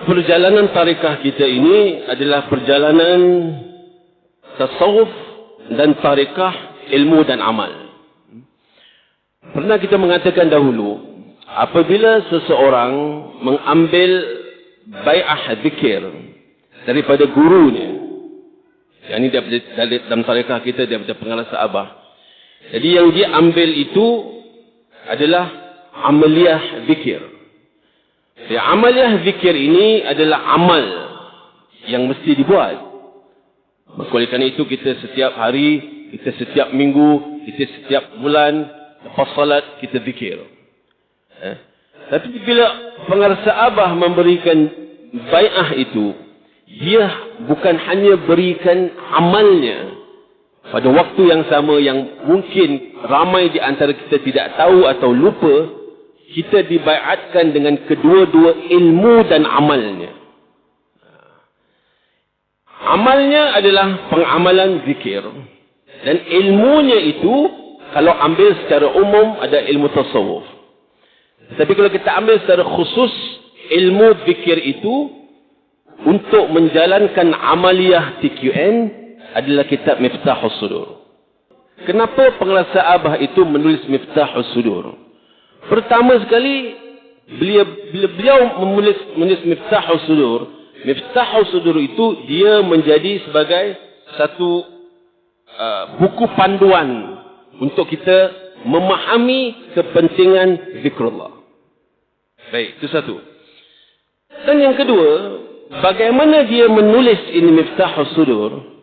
perjalanan tarikah kita ini adalah perjalanan tasawuf dan tarikah ilmu dan amal. Pernah kita mengatakan dahulu, apabila seseorang mengambil bai'ah zikir daripada gurunya, yang ini dalam tarikah kita daripada pengarah sahabah. Jadi yang dia ambil itu adalah amaliyah zikir. Jadi amaliyah zikir ini adalah amal yang mesti dibuat. Maka oleh kerana itu kita setiap hari, kita setiap minggu, kita setiap bulan, lepas salat kita zikir. Tapi bila pengarah sahabah memberikan bai'ah itu, dia bukan hanya berikan amalnya pada waktu yang sama yang mungkin ramai di antara kita tidak tahu atau lupa, kita dibaiatkan dengan kedua-dua ilmu dan amalnya. Amalnya adalah pengamalan zikir. Dan ilmunya itu, kalau ambil secara umum, ada ilmu tasawuf. Tapi kalau kita ambil secara khusus, ilmu zikir itu, untuk menjalankan amaliyah TQN adalah kitab Miftahus Sudur. Kenapa pengarah sahabah itu menulis Miftahus Sudur? Pertama sekali, bila beliau menulis Miftahus Sudur, Miftahus Sudur itu dia menjadi sebagai satu buku panduan untuk kita memahami kepentingan zikrullah. Baik, itu satu. Dan yang kedua, bagaimana dia menulis ini Miftahus Sudur?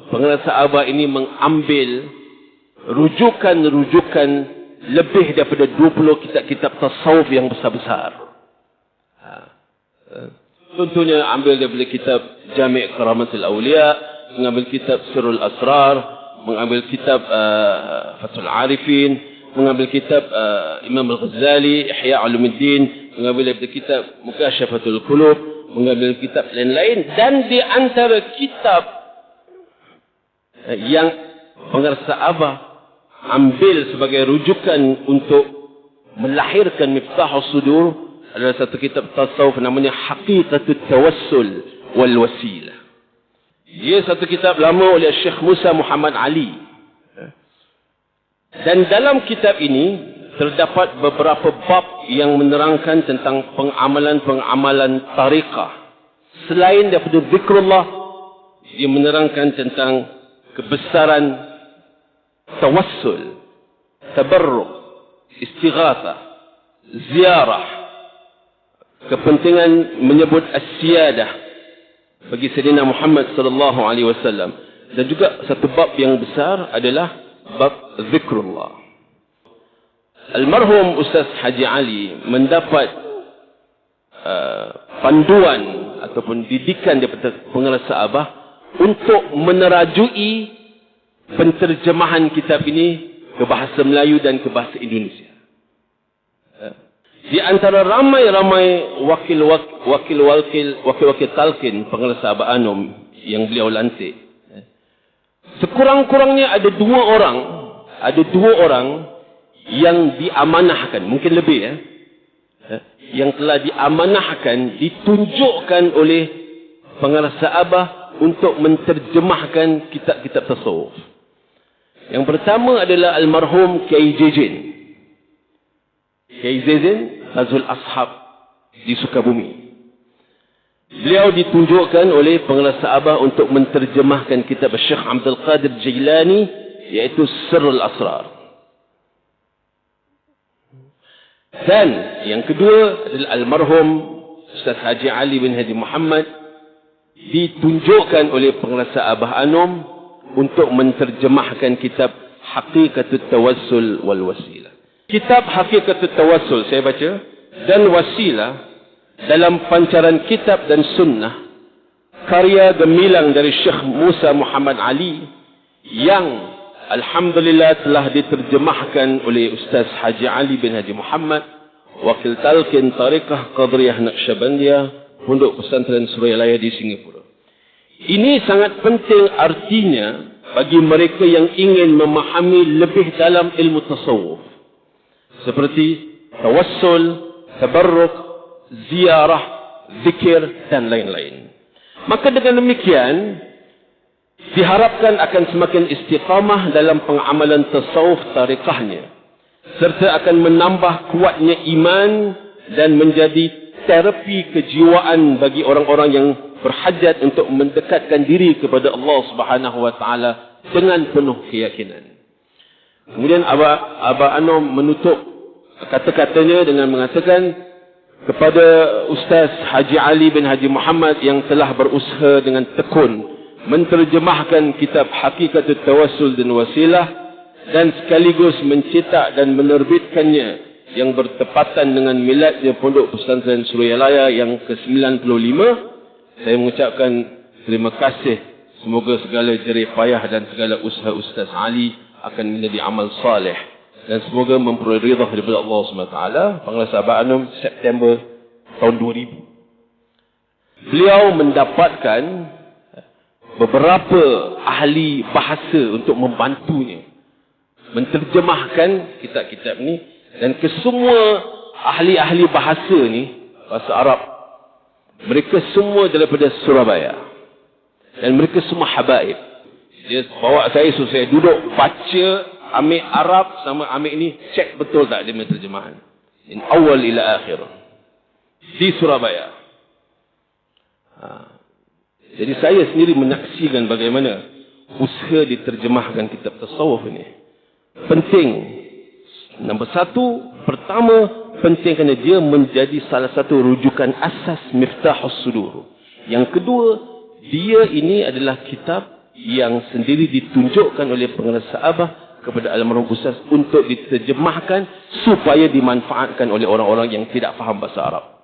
Pengarah sahabah ini mengambil rujukan-rujukan lebih daripada 20 kitab-kitab tasawuf yang besar-besar. Contohnya ambil daripada kitab Jami' Karamatul Awliya, mengambil kitab Sirrul Asrar, mengambil kitab Fathul Arifin, mengambil kitab Imam Al-Ghazali, Ihya Ulumuddin, mengambil daripada kitab Mukashafatul Qulub, mengambil kitab lain-lain, dan di antara kitab yang pengarah sahabah ambil sebagai rujukan untuk melahirkan Miftahus Sudur adalah satu kitab tasawuf namanya Haqiqatut Tawassul wal Wasilah. Dia satu kitab lama oleh Syekh Musa Muhammad Ali. Dan dalam kitab ini terdapat beberapa bab yang menerangkan tentang pengamalan-pengamalan tariqah. Selain daripada zikrullah, dia menerangkan tentang kebesaran tawassul, tabarruk, istighathah, ziarah, kepentingan menyebut as-siyadah bagi Sayyidina Muhammad sallallahu alaihi wasallam. Dan juga satu bab yang besar adalah bab zikrullah. Almarhum Ustaz Haji Ali mendapat panduan ataupun didikan daripada pengarah sahabah untuk menerajui penterjemahan kitab ini ke bahasa Melayu dan ke bahasa Indonesia. Di antara ramai-ramai wakil-wakil talqin pengarah sahabah Anum yang beliau lantik, sekurang-kurangnya ada dua orang yang diamanahkan, mungkin lebih yang telah diamanahkan, ditunjukkan oleh pengarah sahabah untuk menterjemahkan kitab-kitab tasawuf. Yang pertama adalah almarhum Kiai Jejin. Kiai Jejin Azul Ashab di Sukabumi. Beliau ditunjukkan oleh pengarah sahabah untuk menterjemahkan kitab Syekh Abdul Qadir Jailani, iaitu Sirrul Asrar. Dan yang kedua adalah almarhum Ustaz Haji Ali bin Hadi Muhammad, ditunjukkan oleh pengarah sahabah Anum untuk menterjemahkan kitab Haqiqatut Tawassul wal Wasilah. Kitab Haqiqatut Tawassul saya baca, dan Wasilah dalam pancaran kitab dan sunnah, karya gemilang dari Syekh Musa Muhammad Ali yang alhamdulillah telah diterjemahkan oleh Ustaz Haji Ali bin Haji Muhammad, wakil talqin Tariqah Qadriyah Naqsyabandiyah, Pondok Pesantren Suryalaya di Singapura. Ini sangat penting artinya bagi mereka yang ingin memahami lebih dalam ilmu tasawuf, seperti tawassul, tabarruk, ziarah, zikir dan lain-lain. Maka dengan demikian, diharapkan akan semakin istiqamah dalam pengamalan tasawuf tarikahnya, serta akan menambah kuatnya iman dan menjadi terapi kejiwaan bagi orang-orang yang berhajat untuk mendekatkan diri kepada Allah Subhanahu wa taala dengan penuh keyakinan. Kemudian Abah Anom menutup kata-katanya dengan mengatakan kepada Ustaz Haji Ali bin Haji Muhammad yang telah berusaha dengan tekun menterjemahkan kitab Hakikatul Tawassul dan Wasilah dan sekaligus mencetak dan menerbitkannya yang bertepatan dengan miladnya Pondok Pesantren Suryalaya yang ke-95. Saya mengucapkan terima kasih. Semoga segala jerih payah dan segala usaha Ustaz Ali akan menjadi amal saleh dan semoga memperoleh ridha daripada Allah SWT. Panggilan Abah Anom September tahun 2000. Beliau mendapatkan beberapa ahli bahasa untuk membantunya menterjemahkan kitab-kitab ni, dan kesemua ahli-ahli bahasa ni, bahasa Arab, mereka semua daripada Surabaya dan mereka semua habaib. Dia bawa saya, so saya duduk baca, ambil Arab sama ambil ni, cek betul tak dia punya terjemahan in awal ila akhir di Surabaya. Jadi saya sendiri menyaksikan bagaimana usaha diterjemahkan kitab tasawuf ini. Penting. Nombor satu, pertama, penting kerana dia menjadi salah satu rujukan asas Miftahus Sudur. Yang kedua, dia ini adalah kitab yang sendiri ditunjukkan oleh pengarang Abah kepada almarhum Ustaz untuk diterjemahkan supaya dimanfaatkan oleh orang-orang yang tidak faham bahasa Arab.